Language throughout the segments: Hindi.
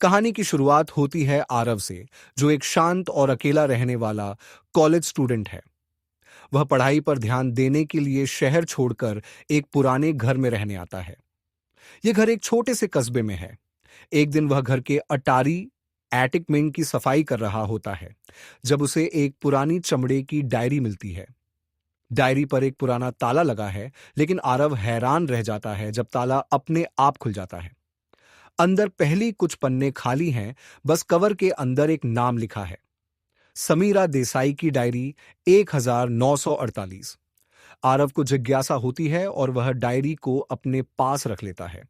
कहानी की शुरुआत होती है आरव से, जो एक शांत और अकेला रहने वाला कॉलेज स्टूडेंट है। वह पढ़ाई पर ध्यान देने के लिए शहर छोड़कर एक पुराने घर में रहने आता है। यह घर एक छोटे से कस्बे में है। एक दिन वह घर के अटारी एटिक विंग की सफाई कर रहा होता है, जब उसे एक पुरानी चमड़े की डायरी मिलती है। डायरी पर एक पुराना ताला लगा है, लेकिन आरव हैरान रह जाता है जब ताला अपने आप खुल जाता है। अंदर पहली कुछ पन्ने खाली हैं, बस कवर के अंदर एक नाम लिखा है, समीरा देसाई की डायरी 1948। आरव को जिज्ञासा होती है और वह डायरी को अपने पास रख लेता है।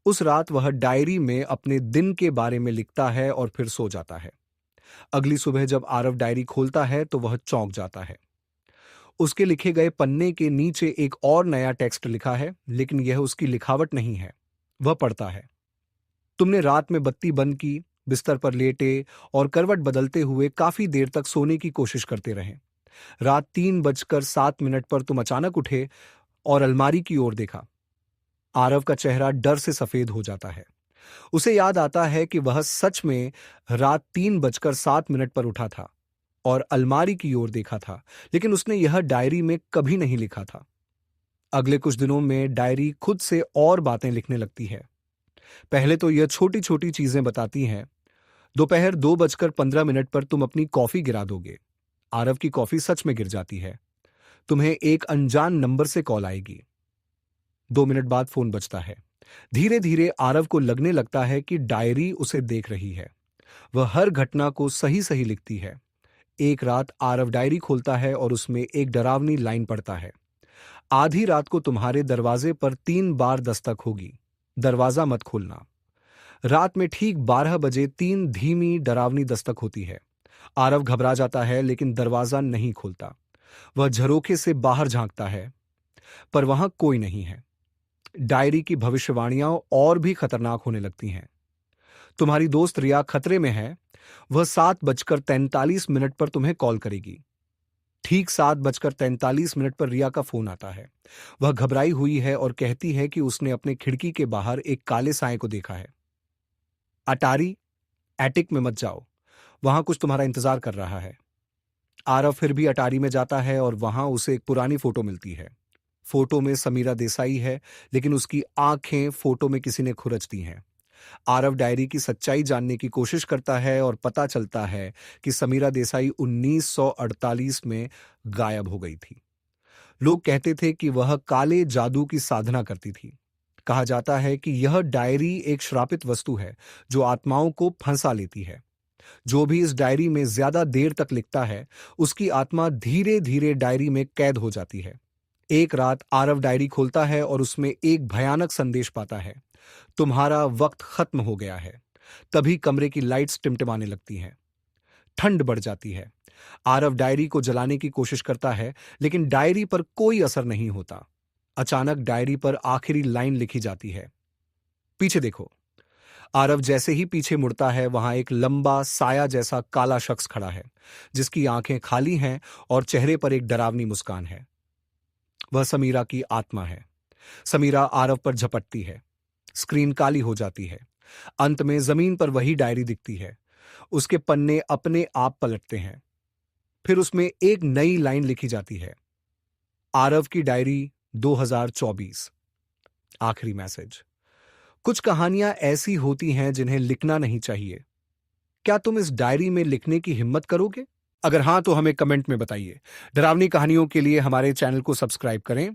उस रात वह डायरी में अपने दिन के बारे में लिखता है और फिर सो जाता है। अगली सुबह जब आरव डायरी खोलता है तो वह चौंक जाता है। उसके लिखे गए पन्ने के नीचे एक और नया टेक्स्ट लिखा है, लेकिन यह उसकी लिखावट नहीं है। वह पढ़ता है, तुमने रात में बत्ती बंद की, बिस्तर पर लेटे और करवट बदलते हुए काफी देर तक सोने की कोशिश करते रहे। रात 3:07 पर तुम अचानक उठे और अलमारी की ओर देखा। आरव का चेहरा डर से सफेद हो जाता है। उसे याद आता है कि वह सच में रात 3:07 पर उठा था और अलमारी की ओर देखा था, लेकिन उसने यह डायरी में कभी नहीं लिखा था। अगले कुछ दिनों में डायरी खुद से और बातें लिखने लगती है। पहले तो यह छोटी छोटी चीजें बताती हैं। दोपहर 2:15 पर तुम अपनी कॉफी गिरा दोगे। आरव की कॉफी सच में गिर जाती है। तुम्हें एक अनजान नंबर से कॉल आएगी। 2 मिनट बाद फोन बजता है। धीरे धीरे आरव को लगने लगता है कि डायरी उसे देख रही है। वह हर घटना को सही सही लिखती है। एक रात आरव डायरी खोलता है और उसमें एक डरावनी लाइन पढ़ता है, आधी रात को तुम्हारे दरवाजे पर 3 बार दस्तक होगी, दरवाजा मत खोलना। रात में ठीक 12 बजे 3 धीमी डरावनी दस्तक होती है। आरव घबरा जाता है, लेकिन दरवाजा नहीं खोलता। वह झरोखे से बाहर झांकता है, पर वहां कोई नहीं है। डायरी की भविष्यवाणियां और भी खतरनाक होने लगती हैं। तुम्हारी दोस्त रिया खतरे में है। वह 7:43 पर तुम्हें कॉल करेगी। ठीक 7:43 पर रिया का फोन आता है। वह घबराई हुई है और कहती है कि उसने अपने खिड़की के बाहर एक काले साए को देखा है। अटारी एटिक में मत जाओ, वहां कुछ तुम्हारा इंतजार कर रहा है। आरव फिर भी अटारी में जाता है और वहां उसे एक पुरानी फोटो मिलती है। फोटो में समीरा देसाई है, लेकिन उसकी आंखें फोटो में किसी ने खुरच दी हैं। आरव डायरी की सच्चाई जानने की कोशिश करता है और पता चलता है कि समीरा देसाई 1948 में गायब हो गई थी। लोग कहते थे कि वह काले जादू की साधना करती थी। कहा जाता है कि यह डायरी एक श्रापित वस्तु है जो आत्माओं को फंसा लेती है। जो भी इस डायरी में ज्यादा देर तक लिखता है, उसकी आत्मा धीरे धीरे डायरी में कैद हो जाती है। एक रात आरव डायरी खोलता है और उसमें एक भयानक संदेश पाता है, तुम्हारा वक्त खत्म हो गया है। तभी कमरे की लाइट्स टिमटिमाने लगती हैं। ठंड बढ़ जाती है। आरव डायरी को जलाने की कोशिश करता है, लेकिन डायरी पर कोई असर नहीं होता। अचानक डायरी पर आखिरी लाइन लिखी जाती है, पीछे देखो। आरव जैसे ही पीछे मुड़ता है, वहां एक लंबा साया जैसा काला शख्स खड़ा है, जिसकी आंखें खाली हैं और चेहरे पर एक डरावनी मुस्कान है। वह समीरा की आत्मा है। समीरा आरव पर झपटती है। स्क्रीन काली हो जाती है। अंत में जमीन पर वही डायरी दिखती है। उसके पन्ने अपने आप पलटते हैं। फिर उसमें एक नई लाइन लिखी जाती है, आरव की डायरी 2024। आखिरी मैसेज। कुछ कहानियां ऐसी होती हैं जिन्हें लिखना नहीं चाहिए। क्या तुम इस डायरी में लिखने की हिम्मत करोगे? अगर हां तो हमें कमेंट में बताइए। डरावनी कहानियों के लिए हमारे चैनल को सब्सक्राइब करें